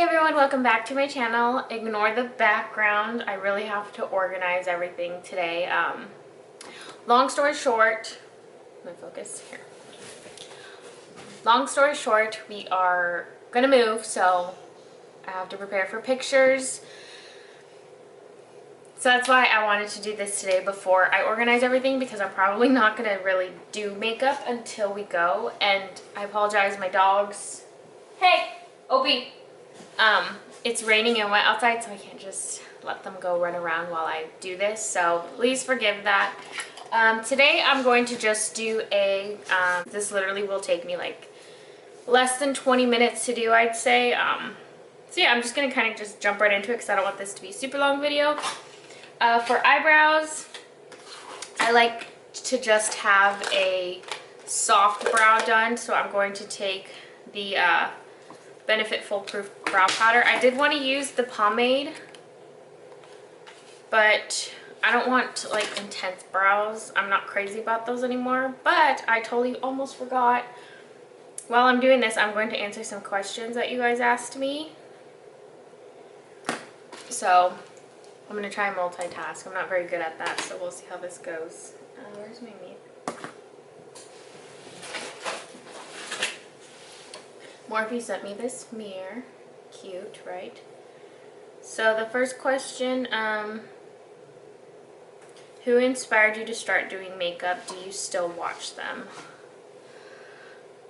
everyone, welcome back to my channel. Ignore the background. I really have to organize everything today. Long story short, let me focus here. Long story short, we are gonna move, so I have to prepare for pictures. So that's why I wanted to do this today before I organize everything, because I'm probably not gonna really do makeup until we go. And I apologize, my dogs. Hey, Opie. It's raining and wet outside, so I can't just let them go run around while I do this, so please forgive that. Today I'm going to just do a, this literally will take me like less than 20 minutes to do, I'd say. So yeah, I'm just going to kind of just jump right into it because I don't want this to be a super long video. For eyebrows, I like to just have a soft brow done, so I'm going to take the Benefit Foolproof Brow Powder. I did want to use the pomade, but I don't want like intense brows. I'm not crazy about those anymore, but I totally almost forgot. While I'm doing this, I'm going to answer some questions that you guys asked me. So I'm going to try and multitask. I'm not very good at that, so we'll see how this goes. Where's my meat? Morphe sent me this mirror. Cute, right? So the first question, who inspired you to start doing makeup? Do you still watch them?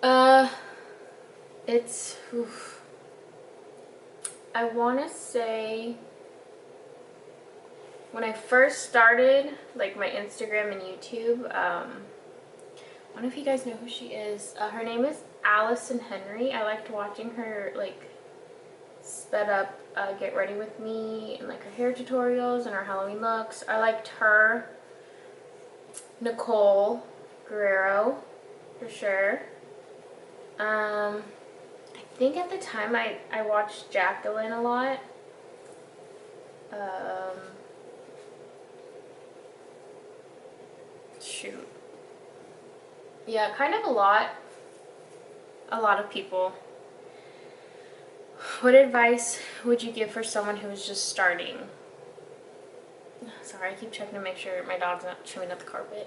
I want to say when I first started, like my Instagram and YouTube, I don't know if you guys know who she is. Her name is Allison Henry. I liked watching her like sped up get ready with me and like her hair tutorials and her Halloween looks. I liked her. Nicole Guerrero for sure. I think at the time I watched Jacqueline a lot. Shoot. Yeah, kind of a lot of people. What advice would you give for someone who is just starting? Sorry, I keep checking to make sure my dog's not chewing up the carpet.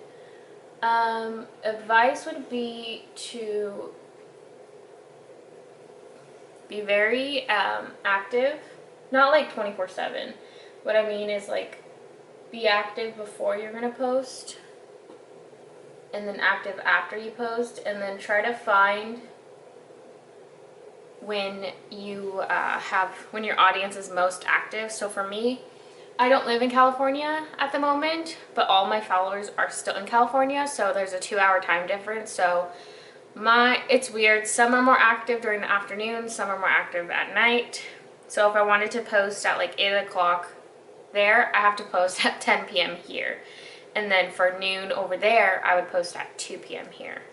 Advice would be to be very active. Not like 24/7. What I mean is like be active before you're gonna post, and then active after you post, and then try to find when you when your audience is most active. So for me, I don't live in California at the moment, but all my followers are still in California, so there's a 2-hour time difference. So it's weird. Some are more active during the afternoon, some are more active at night. So if I wanted to post at like 8 o'clock there, I have to post at 10 p.m. here. And then for noon over there, I would post at 2 p.m. here.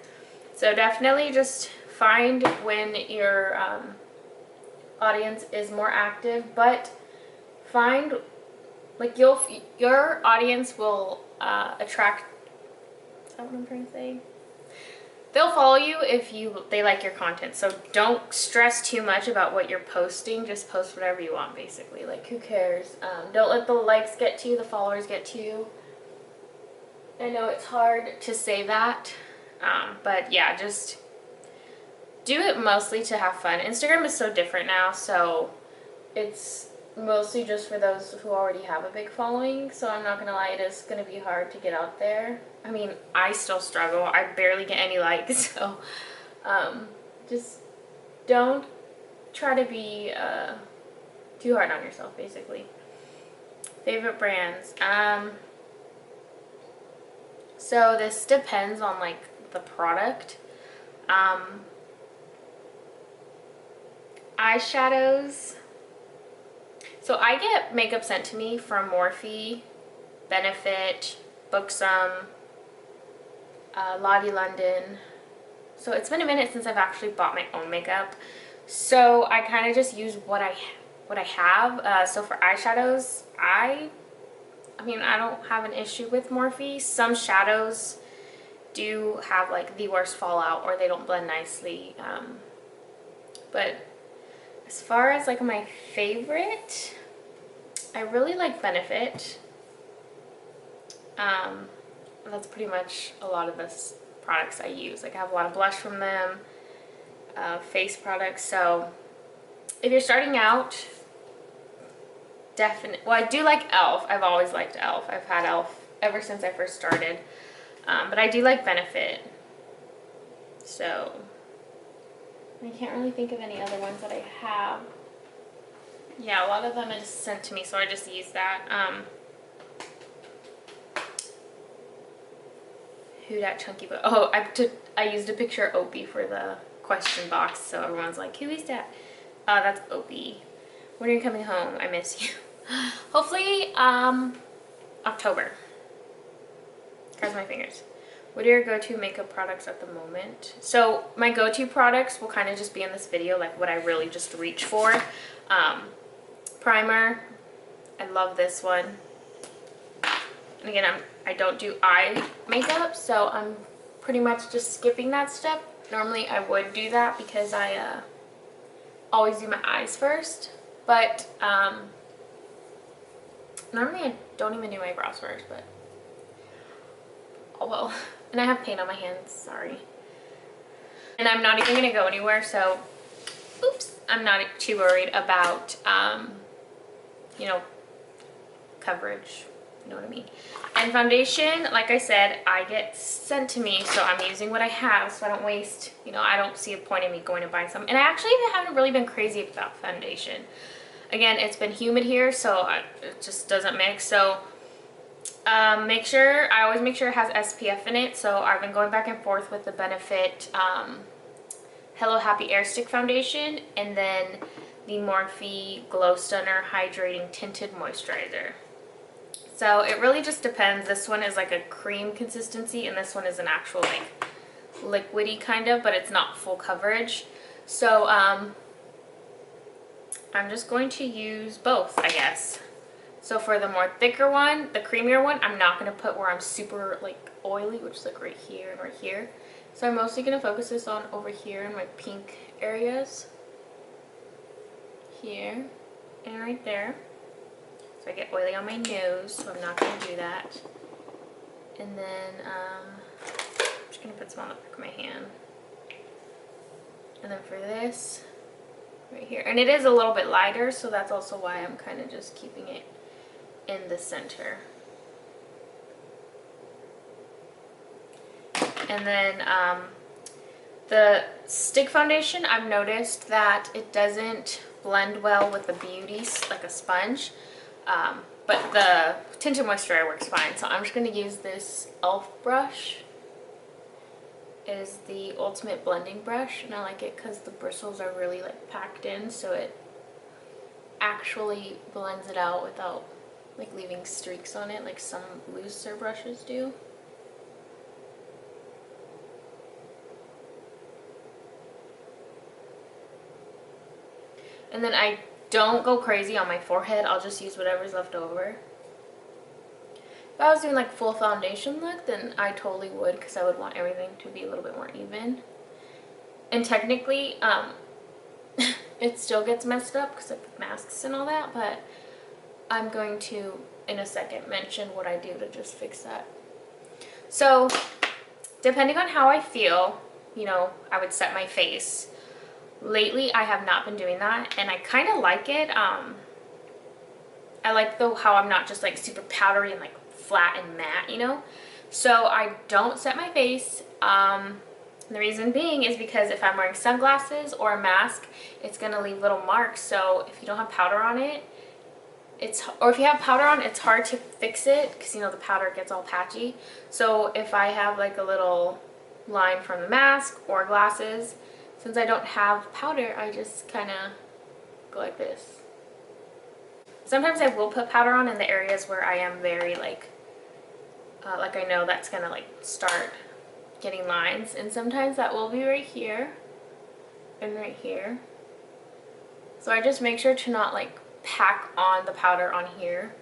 So definitely just find when your audience is more active, but find like your audience will attract. Is that what I'm trying to say? They'll follow you if they like your content. So don't stress too much about what you're posting. Just post whatever you want, basically. Like, who cares? Don't let the likes get to you, the followers get to you. I know it's hard to say that, but yeah, just do it mostly to have fun. Instagram is so different now, so it's mostly just for those who already have a big following. So I'm not gonna lie, it is gonna be hard to get out there. I mean, I still struggle. I barely get any likes, so just don't try to be too hard on yourself, basically. Favorite brands. So this depends on like the product. Eyeshadows. So I get makeup sent to me from Morphe, Benefit, Buxom, Lottie London. So it's been a minute since I've actually bought my own makeup. So I kind of just use what I have. So for eyeshadows, I mean, I don't have an issue with Morphe. Some shadows do have like the worst fallout, or they don't blend nicely. But As far as like my favorite, I really like Benefit. That's pretty much a lot of the products I use. Like I have a lot of blush from them, face products. So if you're starting out, definitely, well, I do like e.l.f. I've always liked e.l.f. I've had e.l.f. ever since I first started. But I do like Benefit. So I can't really think of any other ones that I have. Yeah, a lot of them is sent to me, so I just use that. Who dat chunky boy? Oh, I used a picture of Opie for the question box, so everyone's like, who is that? That's Opie. When are you coming home? I miss you. Hopefully, October. Cross my fingers. What are your go-to makeup products at the moment? So my go-to products will kind of just be in this video, like what I really just reach for. Primer. I love this one. And again, I don't do eye makeup, so I'm pretty much just skipping that step. Normally I would do that because I always do my eyes first, but normally I don't even do my brows first, but oh well. And I have paint on my hands, sorry. And I'm not even gonna go anywhere, so oops, I'm not too worried about you know, coverage, you know what I mean. And foundation, like I said, I get sent to me, so I'm using what I have so I don't waste, you know, I don't see a point in me going to buy some. And I actually haven't really been crazy about foundation. Again, it's been humid here, so it just doesn't mix. So I always make sure it has SPF in it. So I've been going back and forth with the Benefit Hello Happy Air Stick Foundation, and then the Morphe Glow Stunner Hydrating Tinted Moisturizer. So it really just depends. This one is like a cream consistency, and this one is an actual like liquidy kind of, but it's not full coverage. So I'm just going to use both, I guess. So for the more thicker one, the creamier one, I'm not going to put where I'm super like oily, which is like right here and right here. So I'm mostly going to focus this on over here in my pink areas. Here and right there. So I get oily on my nose, so I'm not going to do that. And then I'm just going to put some on the back of my hand. And then for this, right here. And it is a little bit lighter, so that's also why I'm kind of just keeping it in the center. And then the stick foundation, I've noticed that it doesn't blend well with the beauties like a sponge. But the tinted moisturizer works fine. So I'm just going to use this e.l.f. brush. It is the ultimate blending brush, and I like it because the bristles are really like packed in, so it actually blends it out without like leaving streaks on it like some looser brushes do. And then I don't go crazy on my forehead. I'll just use whatever's left over. If I was doing like full foundation look, then I totally would, because I would want everything to be a little bit more even. And technically, it still gets messed up because I put masks and all that, but I'm going to, in a second, mention what I do to just fix that. So, depending on how I feel, you know, I would set my face. Lately, I have not been doing that, and I kind of like it. I like how I'm not just like super powdery and like flat and matte, you know? So I don't set my face. The reason being is because if I'm wearing sunglasses or a mask, it's gonna leave little marks. So if you don't have powder on it, or if you have powder on, it's hard to fix it because, you know, the powder gets all patchy. So if I have like a little line from the mask or glasses, since I don't have powder, I just kind of go like this. Sometimes I will put powder on in the areas where I am very like I know that's gonna like start getting lines, and sometimes that will be right here and right here. So I just make sure to not like pack on the powder on here.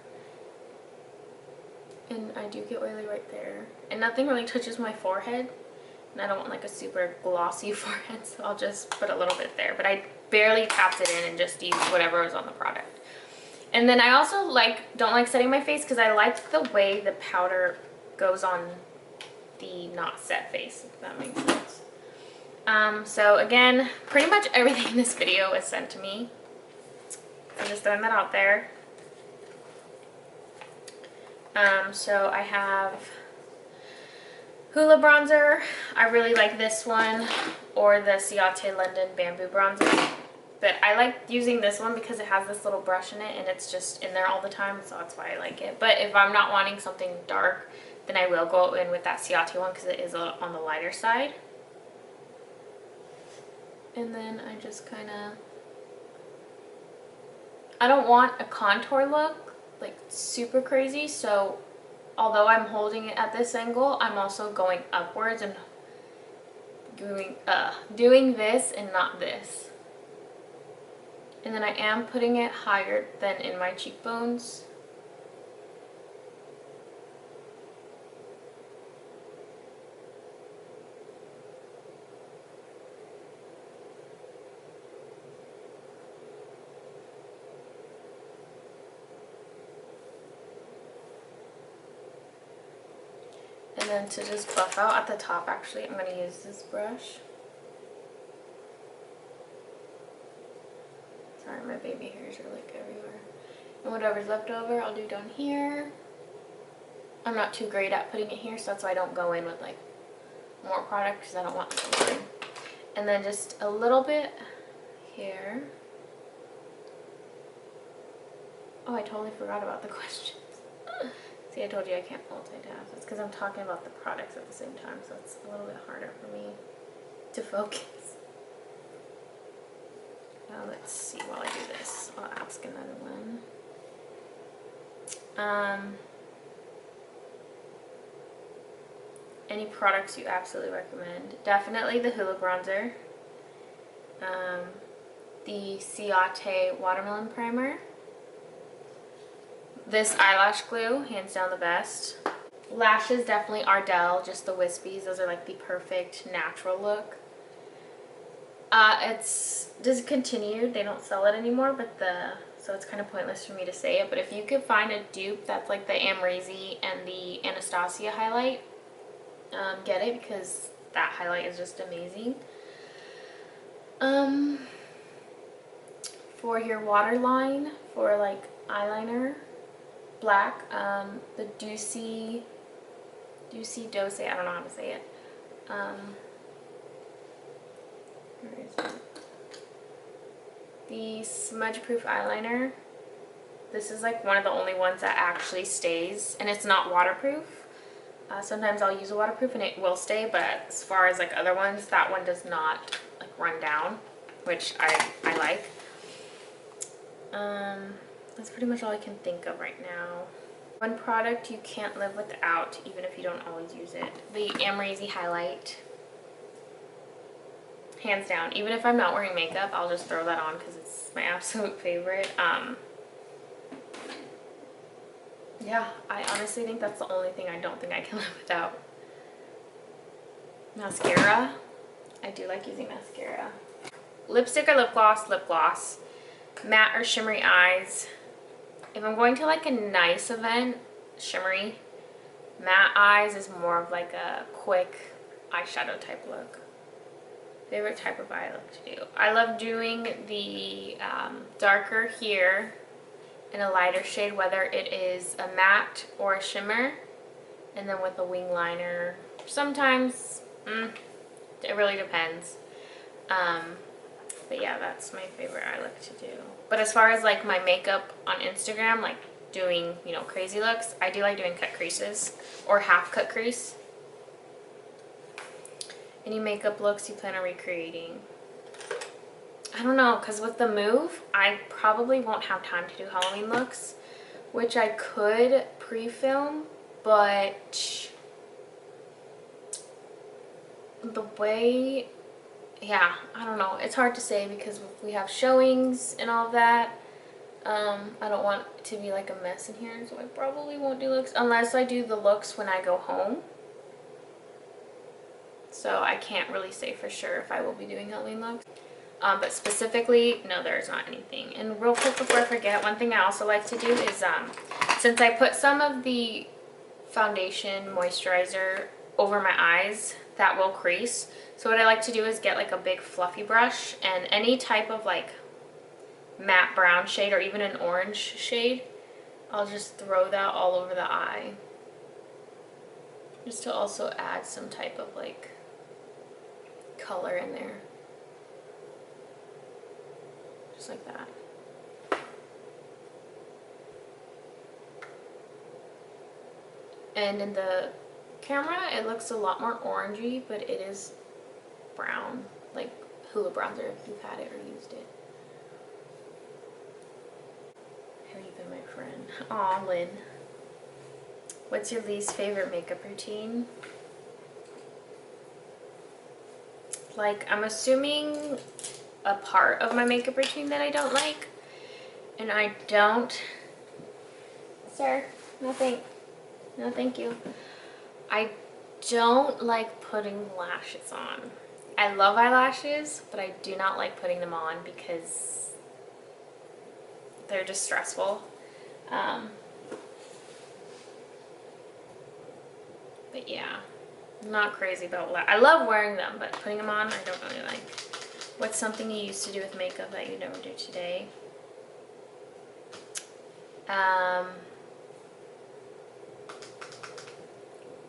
And I do get oily right there, and nothing really touches my forehead, and I don't want like a super glossy forehead, so I'll just put a little bit there. But barely tapped it in and just used whatever was on the product. And then I also don't like setting my face because I like the way the powder goes on the not set face, if that makes sense. So again, pretty much everything in this video is sent to me. I'm just throwing that out there. So I have Hoola bronzer. I really like this one, or the Ciate London Bamboo bronzer. But I like using this one because it has this little brush in it and it's just in there all the time, so that's why I like it. But if I'm not wanting something dark, then I will go in with that Ciate one because it is on the lighter side. And then I just kind of, I don't want a contour look, like super crazy, so although I'm holding it at this angle, I'm also going upwards and doing this and not this. And then I am putting it higher than in my cheekbones. And then to just buff out at the top, actually, I'm going to use this brush. Sorry, my baby hairs are like everywhere. And whatever's left over, I'll do down here. I'm not too great at putting it here, so that's why I don't go in with like more product because I don't want something. And then just a little bit here. Oh, I totally forgot about the questions. See, I told you I can't multitask. It's because I'm talking about the products at the same time, so it's a little bit harder for me to focus. Now let's see while I do this. I'll ask another one. Any products you absolutely recommend? Definitely the Hoola bronzer. The Ciate Watermelon Primer. This eyelash glue, hands down the best. Lashes, definitely Ardell, just the wispies. Those are like the perfect natural look. It's discontinued. They don't sell it anymore, but so it's kind of pointless for me to say it. But if you could find a dupe that's like the Amrezy and the Anastasia highlight, get it because that highlight is just amazing. For your waterline, for like eyeliner, black, the Doocy Dose, I don't know how to say it. Where is it? The smudge proof eyeliner. This is like one of the only ones that actually stays, and it's not waterproof. Sometimes I'll use a waterproof and it will stay, but as far as like other ones, that one does not like run down, which I like. That's pretty much all I can think of right now. One product you can't live without, even if you don't always use it. The Amrezy Highlight. Hands down. Even if I'm not wearing makeup, I'll just throw that on because it's my absolute favorite. Yeah, I honestly think that's the only thing I don't think I can live without. Mascara. I do like using mascara. Lipstick or lip gloss? Lip gloss. Matte or shimmery eyes. If I'm going to like a nice event, shimmery. Matte eyes is more of like a quick eyeshadow type look. Favorite type of eye look to do. I love doing the darker here in a lighter shade, whether it is a matte or a shimmer, and then with a wing liner. Sometimes, it really depends. But yeah, that's my favorite eye look to do. But as far as like my makeup on Instagram, like doing, you know, crazy looks, I do like doing cut creases or half cut crease. Any makeup looks you plan on recreating? I don't know, because with the move, I probably won't have time to do Halloween looks, which I could pre-film, but the way, yeah, I don't know. It's hard to say because we have showings and all of that. I don't want it to be like a mess in here, so I probably won't do looks unless I do the looks when I go home. So I can't really say for sure if I will be doing Halloween looks. But specifically, no, there's not anything. And real quick before I forget, one thing I also like to do is, since I put some of the foundation moisturizer over my eyes, that will crease. So what I like to do is get like a big fluffy brush and any type of like matte brown shade or even an orange shade, I'll just throw that all over the eye. Just to also add some type of like color in there. Just like that. And in the camera, it looks a lot more orangey, but it is brown, like Hula bronzer if you've had it or used it. How you been, my friend? Aw, Lynn. What's your least favorite makeup routine? Like, I'm assuming a part of my makeup routine that I don't like. And I don't... Sir, nothing. No, thank you. I don't like putting lashes on. I love eyelashes, but I do not like putting them on because they're just stressful. But yeah, I'm not crazy about lashes. I love wearing them, but putting them on, I don't really like. What's something you used to do with makeup that you never do today?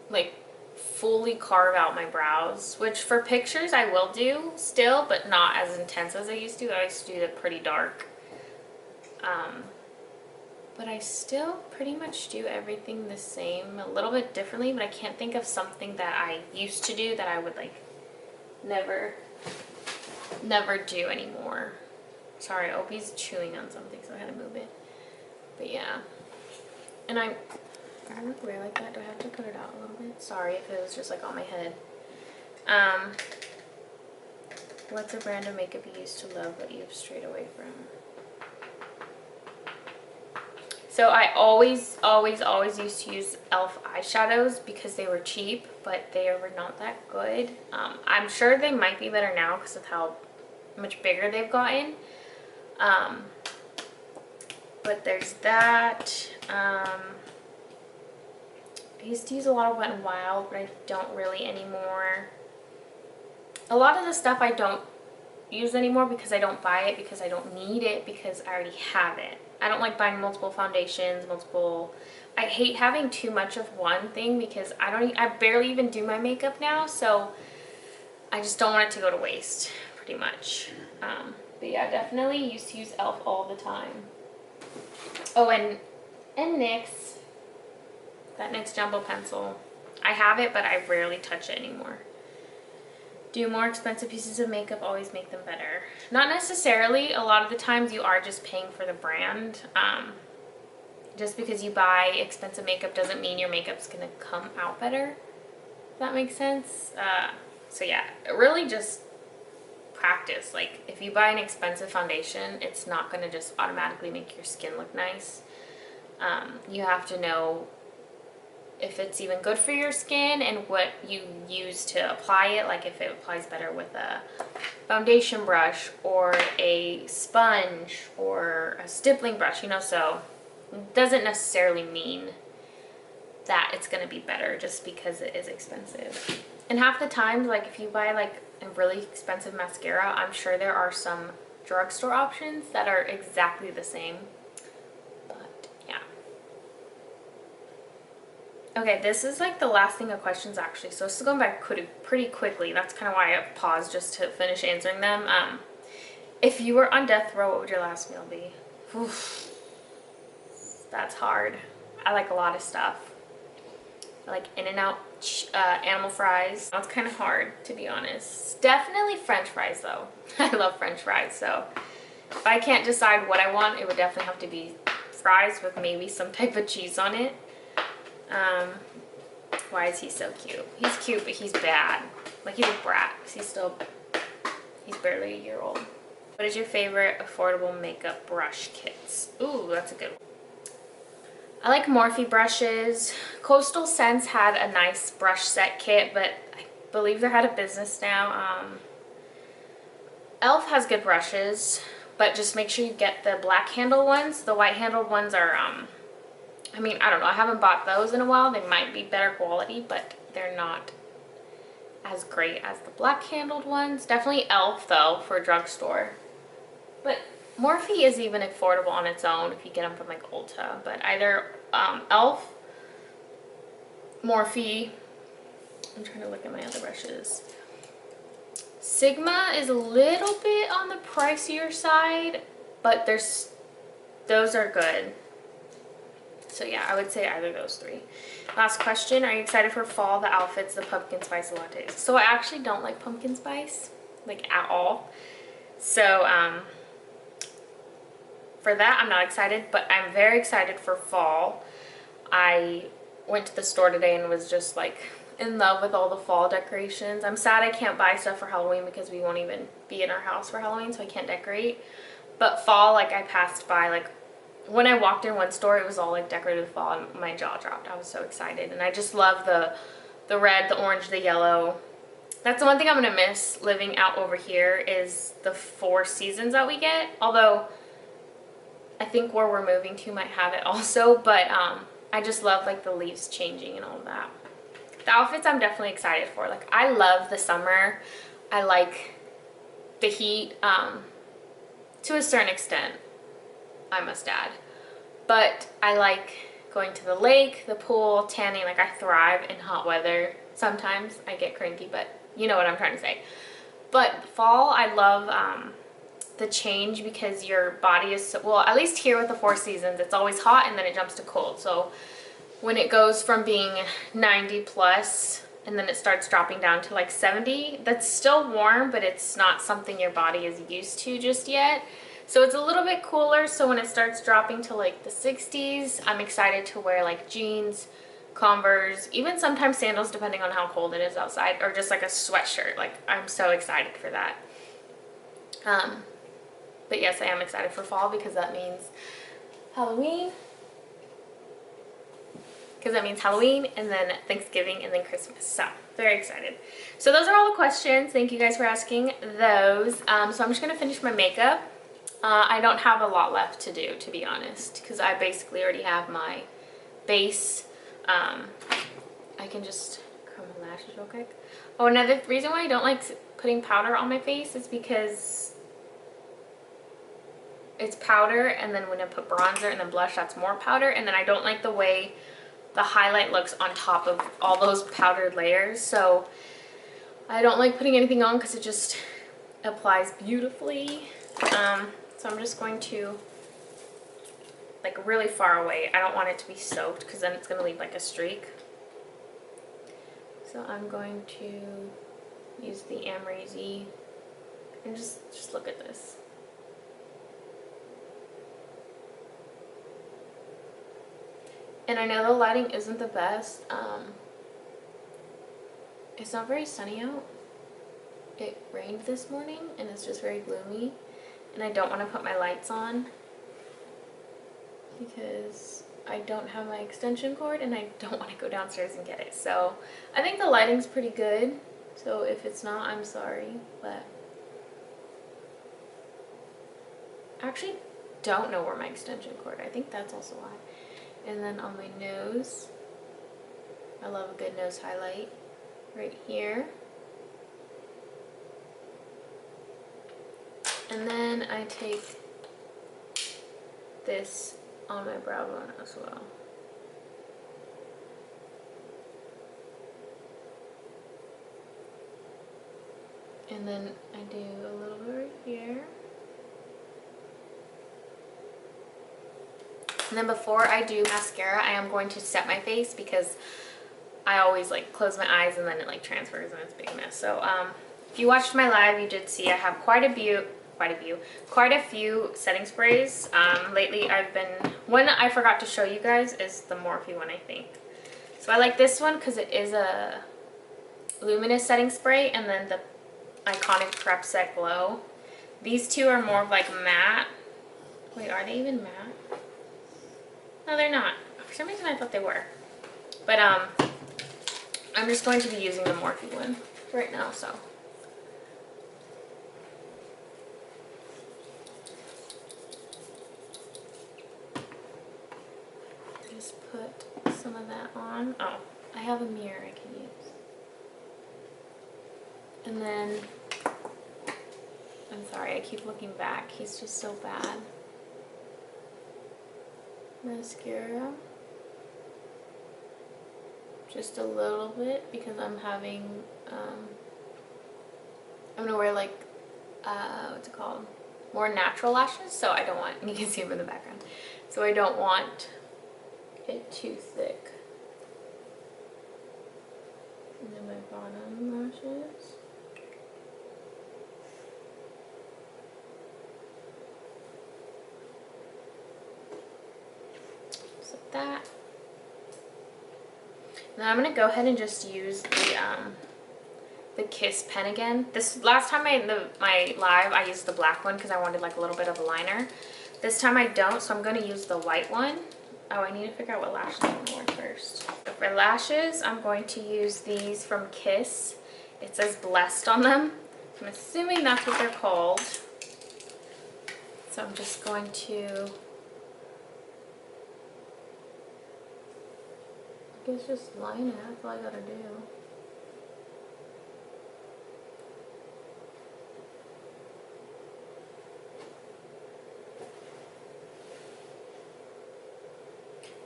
Like fully carve out my brows, which for pictures I will do still, but not as intense as I used to. I used to do it pretty dark. But I still pretty much do everything the same, a little bit differently, but I can't think of something that I used to do that I would like never do anymore. Sorry, Opie's chewing on something, so I had to move it. But yeah. And I look weird like that. Do I have to put it out a little bit? Sorry if it was just like on my head. What's a brand of makeup you used to love but you've strayed away from? So I always used to use e.l.f. eyeshadows because they were cheap, but they were not that good. I'm sure they might be better now because of how much bigger they've gotten. But there's that. I used to use a lot of Wet n Wild, but I don't really anymore. A lot of the stuff I don't use anymore because I don't buy it, because I don't need it, because I already have it. I don't like buying multiple foundations, I hate having too much of one thing because I barely even do my makeup now, so I just don't want it to go to waste, pretty much. But yeah, definitely used to use e.l.f. all the time. Oh, and NYX. That NYX Jumbo Pencil. I have it, but I rarely touch it anymore. Do more expensive pieces of makeup always make them better? Not necessarily. A lot of the times you are just paying for the brand. Just because you buy expensive makeup doesn't mean your makeup's going to come out better. If that makes sense. So yeah, really just practice. Like, if you buy an expensive foundation, it's not going to just automatically make your skin look nice. You have to know if it's even good for your skin and what you use to apply it, like if it applies better with a foundation brush or a sponge or a stippling brush, you know, so it doesn't necessarily mean that it's going to be better just because it is expensive. And half the time, like if you buy like a really expensive mascara, I'm sure there are some drugstore options that are exactly the same. Okay, this is like the last thing of questions actually, so this is going back pretty quickly. That's kind of why I paused, just to finish answering them. If you were on death row, what would your last meal be? Oof, that's hard. I like a lot of stuff. I like In-N-Out animal fries. That's kind of hard, to be honest. Definitely French fries though. I love French fries, so if I can't decide what I want, it would definitely have to be fries with maybe some type of cheese on it. Why is he so cute? He's cute, but he's bad. Like, he's a brat, because he's barely a year old. What is your favorite affordable makeup brush kits? Ooh, that's a good one. I like Morphe brushes. Coastal Scents had a nice brush set kit, but I believe they're out of business now. Elf has good brushes, but just make sure you get the black handle ones. The white handled ones are, I mean, I don't know. I haven't bought those in a while. They might be better quality, but they're not as great as the black handled ones. Definitely Elf though for a drugstore. But Morphe is even affordable on its own if you get them from like Ulta. But either Elf, Morphe, I'm trying to look at my other brushes. Sigma is a little bit on the pricier side, but those are good. So yeah, I would say either of those three. Last question, are you excited for fall, the outfits, the pumpkin spice lattes? So I actually don't like pumpkin spice, like at all. So for that, I'm not excited, but I'm very excited for fall. I went to the store today and was just like in love with all the fall decorations. I'm sad I can't buy stuff for Halloween because we won't even be in our house for Halloween, so I can't decorate. But fall, like I passed by, like when I walked in one store, it was all like decorated fall and my jaw dropped. I was so excited. And I just love the red, the orange, the yellow. That's the one thing I'm gonna miss living out over here is the 4 seasons that we get. Although I think where we're moving to might have it also, but I just love like the leaves changing and all of that. The outfits I'm definitely excited for. Like I love the summer. I like the heat to a certain extent, I must add. But I like going to the lake, the pool, tanning. Like I thrive in hot weather. Sometimes I get cranky, but you know what I'm trying to say. But fall, I love the change because your body is so, well, at least here with the 4 seasons, it's always hot and then it jumps to cold. So when it goes from being 90 plus and then it starts dropping down to like 70, that's still warm, but it's not something your body is used to just yet. So it's a little bit cooler. So when it starts dropping to like the 60s, I'm excited to wear like jeans, Converse, even sometimes sandals depending on how cold it is outside, or just like a sweatshirt. Like I'm so excited for that. But yes, I am excited for fall because that means Halloween. Because that means Halloween and then Thanksgiving and then Christmas. So very excited. So those are all the questions. Thank you guys for asking those. So I'm just going to finish my makeup. I don't have a lot left to do, to be honest, because I basically already have my base. I can just curl my lashes real quick. Oh, another reason why I don't like putting powder on my face is because it's powder, and then when I put bronzer and then blush, that's more powder, and then I don't like the way the highlight looks on top of all those powdered layers. So I don't like putting anything on because it just applies beautifully. So I'm just going to, like really far away. I don't want it to be soaked because then it's going to leave like a streak. So I'm going to use the Amrezy and just look at this. And I know the lighting isn't the best. It's not very sunny out. It rained this morning and it's just very gloomy. And I don't want to put my lights on because I don't have my extension cord and I don't want to go downstairs and get it. So I think the lighting's pretty good. So if it's not, I'm sorry. But I actually don't know where my extension cord. I think that's also why. And then on my nose, I love a good nose highlight right here. And then I take this on my brow bone as well. And then I do a little bit right here. And then before I do mascara, I am going to set my face because I always like close my eyes and then it like transfers and it's a big mess. So if you watched my live, you did see I have quite a few setting sprays. Lately I've been, one I forgot to show you guys is the Morphe one, I think. So I like this one because it is a luminous setting spray, and then the iconic Prep Set Glow. These two are more of like matte. Wait, are they even matte? No, they're not. For some reason I thought they were. But I'm just going to be using the Morphe one right now, so. just put some of that on. Oh, I have a mirror I can use. And then, I'm sorry, I keep looking back. He's just so bad. Mascara. Just a little bit because I'm having, I'm gonna wear like, what's it called? More natural lashes, so I don't want, you can see them in the background, so I don't want it too thick. And then my bottom lashes. Just like that. Now I'm gonna go ahead and just use the Kiss pen again. This last time my live, I used the black one because I wanted like a little bit of a liner. This time I don't, so I'm gonna use the white one. Oh, I need to figure out what lashes I'm gonna wear first. So for lashes, I'm going to use these from Kiss. It says Blessed on them. I'm assuming that's what they're called. So I'm just going to, I guess just line it, that's all I gotta do.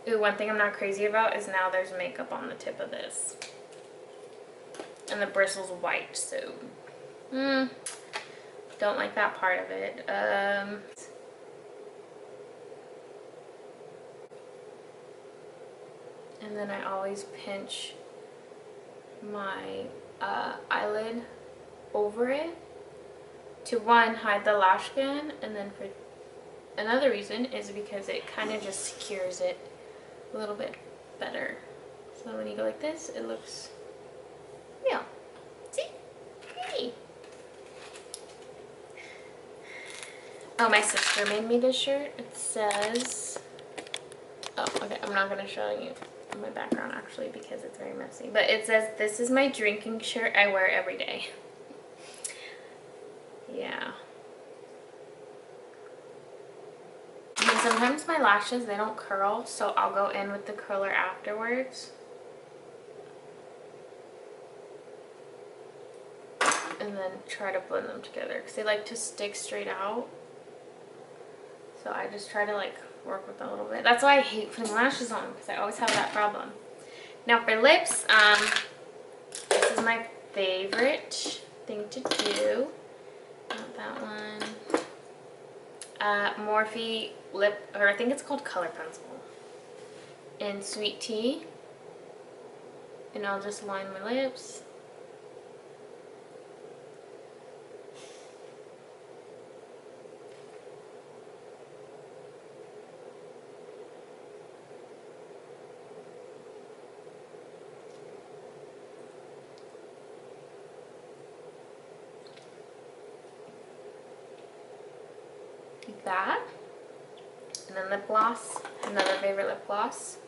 Ooh, one thing I'm not crazy about is now there's makeup on the tip of this. And the bristle's white, so don't like that part of it. And then I always pinch my eyelid over it to one, hide the lash skin, and then for another reason is because it kind of just secures it a little bit better. So when you go like this, it looks real. See? Pretty. Oh, my sister made me this shirt. It says, oh, okay, I'm not going to show you my background actually because it's very messy. But it says, "This is my drinking shirt I wear every day." Yeah. And sometimes my lashes, they don't curl, so I'll go in with the curler afterwards. And then try to blend them together because they like to stick straight out. So I just try to like work with them a little bit. That's why I hate putting lashes on because I always have that problem. Now for lips, this is my favorite thing to do. Not that one. Morphe lip, or I think it's called Color Pencil, in Sweet Tea. And I'll just line my lips. Like that. And then lip gloss, another favorite lip gloss,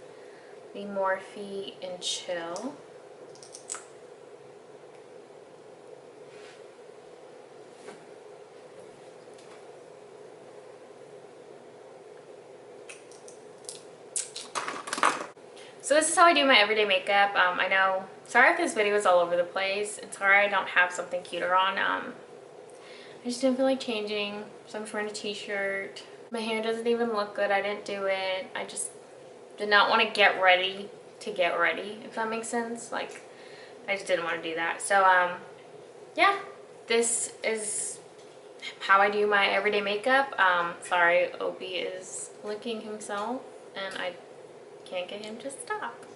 the Morphe in Chill. So this is how I do my everyday makeup. I know, sorry if this video is all over the place, and sorry I don't have something cuter on. I just didn't feel like changing, so I'm just wearing a t-shirt. My hair doesn't even look good. I didn't do it. I just did not want to get ready to get ready, if that makes sense. Like, I just didn't want to do that. So, yeah, this is how I do my everyday makeup. Sorry, Opie is licking himself, and I can't get him to stop.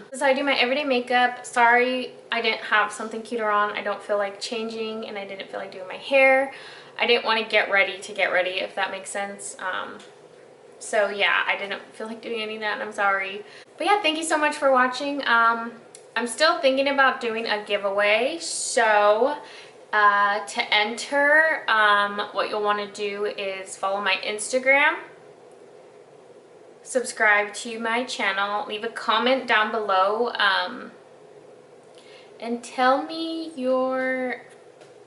This is how I do my everyday makeup. Sorry I didn't have something cuter on. I don't feel like changing, and I didn't feel like doing my hair. I didn't want to get ready, if that makes sense. So yeah, I didn't feel like doing any of that, and I'm sorry. But yeah, thank you so much for watching. I'm still thinking about doing a giveaway. So to enter, what you'll want to do is follow my Instagram, subscribe to my channel, leave a comment down below, and tell me your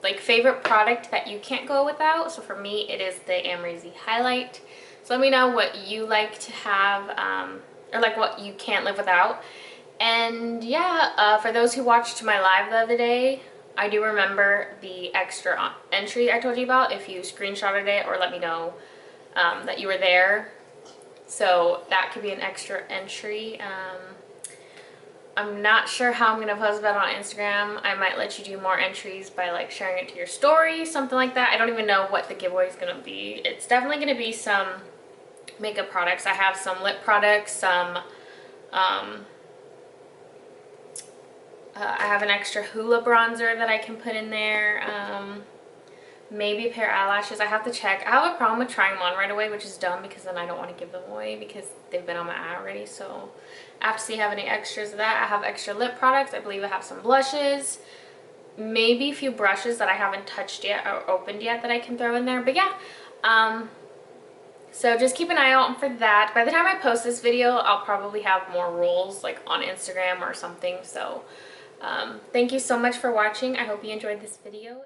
like favorite product that you can't go without. So for me, it is the Amrezy Highlight. So So let me know what you like to have, or like what you can't live without. And yeah, for those who watched my live the other day, I do remember the extra entry I told you about if you screenshotted it or let me know that you were there. So that could be an extra entry. I'm not sure how I'm going to post about it on Instagram. I might let you do more entries by like sharing it to your story, something like that. I don't even know what the giveaway is going to be. It's definitely going to be some makeup products. I have some lip products, some I have an extra Hoola bronzer that I can put in there. Maybe a pair of eyelashes. I have to check. I have a problem with trying them on right away, which is dumb because then I don't want to give them away because they've been on my eye already. So I have to see if I have any extras of that. I have extra lip products. I believe I have some blushes. Maybe a few brushes that I haven't touched yet or opened yet that I can throw in there. But yeah, so just keep an eye out for that. By the time I post this video, I'll probably have more rules like on Instagram or something. So thank you so much for watching. I hope you enjoyed this video.